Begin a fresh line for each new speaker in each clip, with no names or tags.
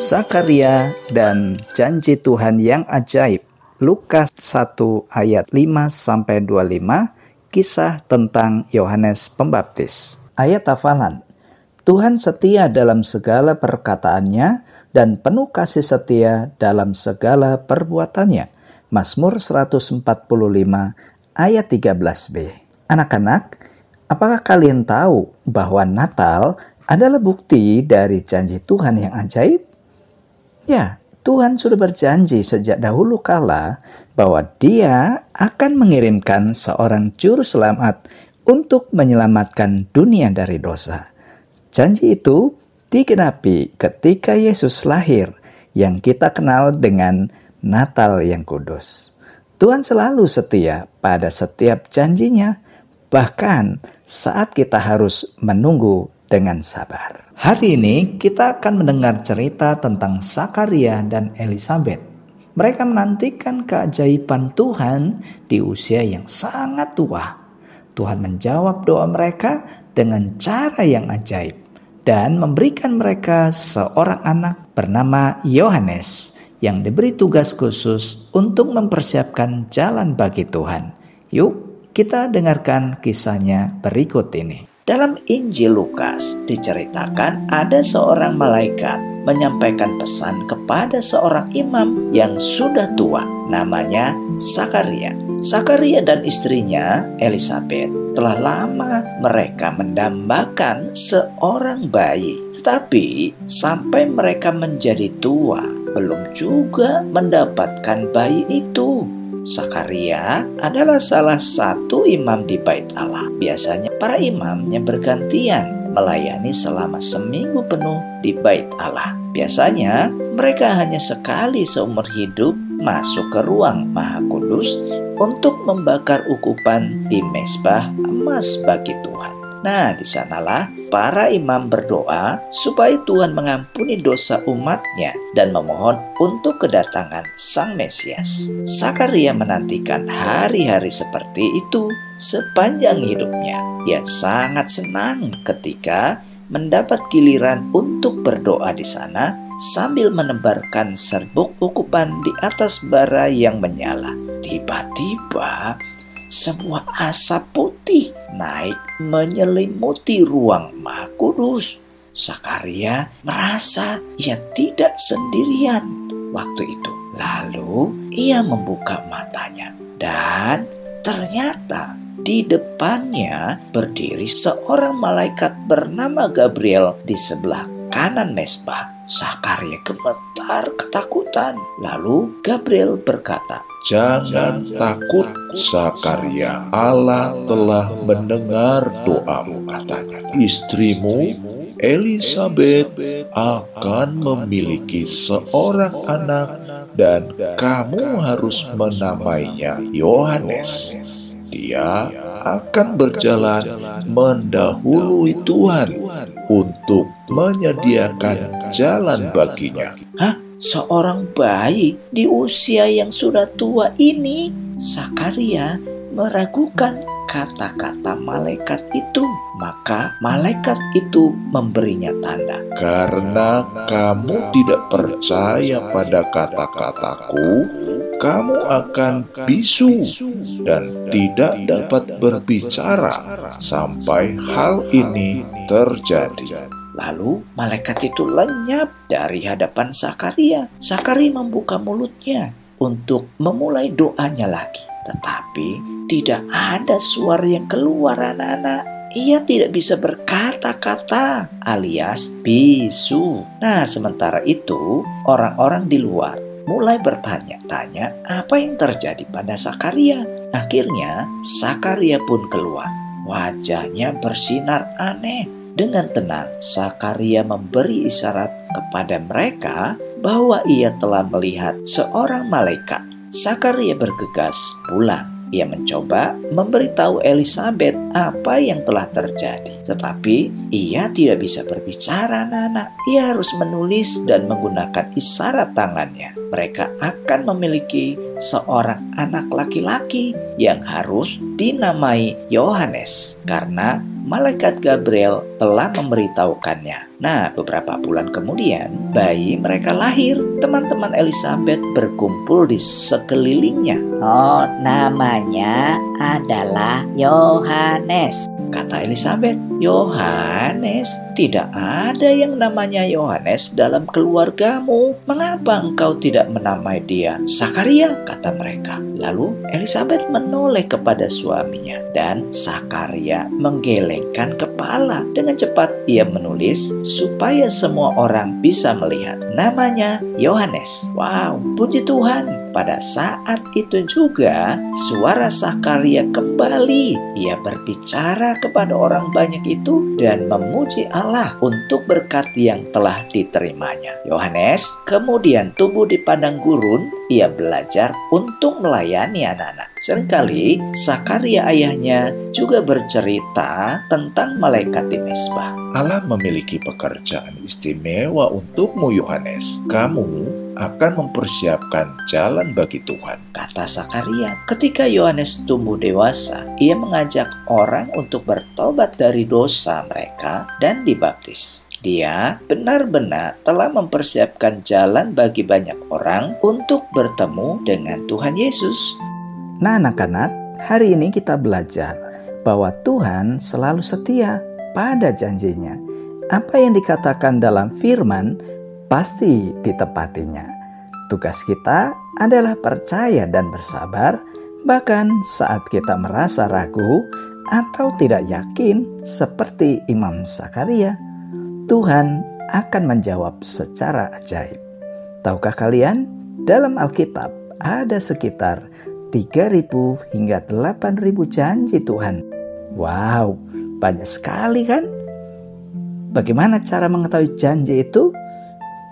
Zakaria dan janji Tuhan yang ajaib. Lukas 1 ayat 5-25, kisah tentang Yohanes Pembaptis. Ayat hafalan. Tuhan setia dalam segala perkataannya dan penuh kasih setia dalam segala perbuatannya. Mazmur 145 ayat 13b. Anak-anak, apakah kalian tahu bahwa Natal adalah bukti dari janji Tuhan yang ajaib? Ya, Tuhan sudah berjanji sejak dahulu kala bahwa Dia akan mengirimkan seorang juru selamat untuk menyelamatkan dunia dari dosa. Janji itu digenapi ketika Yesus lahir, yang kita kenal dengan Natal yang kudus. Tuhan selalu setia pada setiap janjinya, bahkan saat kita harus menunggu dengan sabar. Hari ini kita akan mendengar cerita tentang Zakaria dan Elisabet. Mereka menantikan keajaiban Tuhan di usia yang sangat tua. Tuhan menjawab doa mereka dengan cara yang ajaib dan memberikan mereka seorang anak bernama Yohanes yang diberi tugas khusus untuk mempersiapkan jalan bagi Tuhan. Yuk, kita dengarkan kisahnya berikut ini. Dalam Injil Lukas diceritakan ada seorang malaikat menyampaikan pesan kepada seorang imam yang sudah tua, namanya Zakaria. Zakaria dan istrinya Elisabet telah lama mereka mendambakan seorang bayi. Tetapi sampai mereka menjadi tua, belum juga mendapatkan bayi itu. Zakaria adalah salah satu imam di Bait Allah. Biasanya para imam yang bergantian melayani selama seminggu penuh di Bait Allah. Biasanya mereka hanya sekali seumur hidup masuk ke ruang Maha Kudus untuk membakar ukupan di mezbah emas bagi Tuhan. Nah, di sanalah para imam berdoa supaya Tuhan mengampuni dosa umatnya dan memohon untuk kedatangan Sang Mesias. Zakaria menantikan hari-hari seperti itu sepanjang hidupnya. Ia sangat senang ketika mendapat giliran untuk berdoa di sana sambil menebarkan serbuk ukupan di atas bara yang menyala. Tiba-tiba sebuah asap putih naik menyelimuti ruang Maha Kudus. Zakaria merasa ia tidak sendirian waktu itu. Lalu ia membuka matanya dan ternyata di depannya berdiri seorang malaikat bernama Gabriel di sebelah kanan mezbah. Zakaria gemetar ketakutan. Lalu Gabriel berkata,
"Jangan takut, Zakaria. Allah telah mendengar doamu," katanya. "Istrimu Elisabet akan memiliki seorang anak dan kamu harus menamainya Yohanes. Dia akan berjalan mendahului Tuhan untuk menyediakan jalan baginya."
Hah? Seorang bayi di usia yang sudah tua ini? Zakaria meragukan kata-kata malaikat itu. Maka malaikat itu memberinya tanda.
"Karena kamu tidak percaya pada kata-kataku, kamu akan bisu dan tidak dapat berbicara sampai hal ini terjadi."
Lalu malaikat itu lenyap dari hadapan Zakaria. Zakaria membuka mulutnya untuk memulai doanya lagi. Tetapi tidak ada suara yang keluar, anak-anak. Ia tidak bisa berkata-kata alias bisu. Nah, sementara itu orang-orang di luar mulai bertanya-tanya apa yang terjadi pada Zakaria. Akhirnya Zakaria pun keluar. Wajahnya bersinar aneh. Dengan tenang, Zakaria memberi isyarat kepada mereka bahwa ia telah melihat seorang malaikat. Zakaria bergegas pulang. Ia mencoba memberitahu Elisabet apa yang telah terjadi. Tetapi ia tidak bisa berbicara, anak-anak. Ia harus menulis dan menggunakan isyarat tangannya. Mereka akan memiliki seorang anak laki-laki yang harus dinamai Yohanes karena malaikat Gabriel telah memberitahukannya. Nah, beberapa bulan kemudian, bayi mereka lahir. Teman-teman Elizabeth berkumpul di sekelilingnya.
Oh, namanya adalah Yohanes,
kata Elizabeth. Yohanes? Tidak ada yang namanya Yohanes dalam keluargamu. Mengapa engkau tidak menamai dia Sakaria? Kata mereka. Lalu Elizabeth menoleh kepada suaminya dan Sakaria menggelengkan kepala. Dengan cepat ia menulis supaya semua orang bisa melihat. Namanya Yohanes. Wow, puji Tuhan. Pada saat itu juga suara Sakaria kembali. Ia berbicara kepada orang banyak itu dan memuji Allah untuk berkat yang telah diterimanya. Yohanes kemudian tumbuh di padang gurun. Ia belajar untuk melayani anak-anak. Seringkali Sakaria ayahnya juga bercerita tentang malaikat di mezbah.
Allah memiliki pekerjaan istimewa untukmu, Yohanes. Kamu akan mempersiapkan jalan bagi Tuhan,
kata Sakaria. Ketika Yohanes tumbuh dewasa, ia mengajak orang untuk bertobat dari dosa mereka dan dibaptis. Dia benar-benar telah mempersiapkan jalan bagi banyak orang untuk bertemu dengan Tuhan Yesus.
Nah, anak-anak, hari ini kita belajar bahwa Tuhan selalu setia pada janjinya. Apa yang dikatakan dalam firman pasti ditepatinya. Tugas kita adalah percaya dan bersabar, bahkan saat kita merasa ragu atau tidak yakin seperti Imam Sakaria. Tuhan akan menjawab secara ajaib. Tahukah kalian, dalam Alkitab ada sekitar 3.000 hingga 8.000 janji Tuhan. Wow, banyak sekali kan? Bagaimana cara mengetahui janji itu?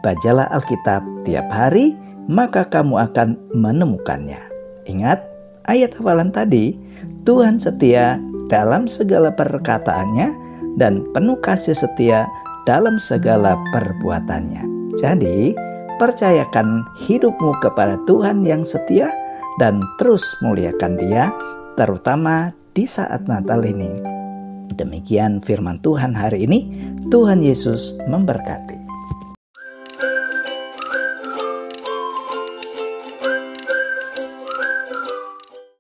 Bacalah Alkitab tiap hari, maka kamu akan menemukannya. Ingat ayat hafalan tadi, Tuhan setia dalam segala perkataannya dan penuh kasih setia dalam segala perbuatannya. Jadi, percayakan hidupmu kepada Tuhan yang setia dan terus muliakan Dia, terutama di saat Natal ini. Demikian firman Tuhan hari ini. Tuhan Yesus memberkati.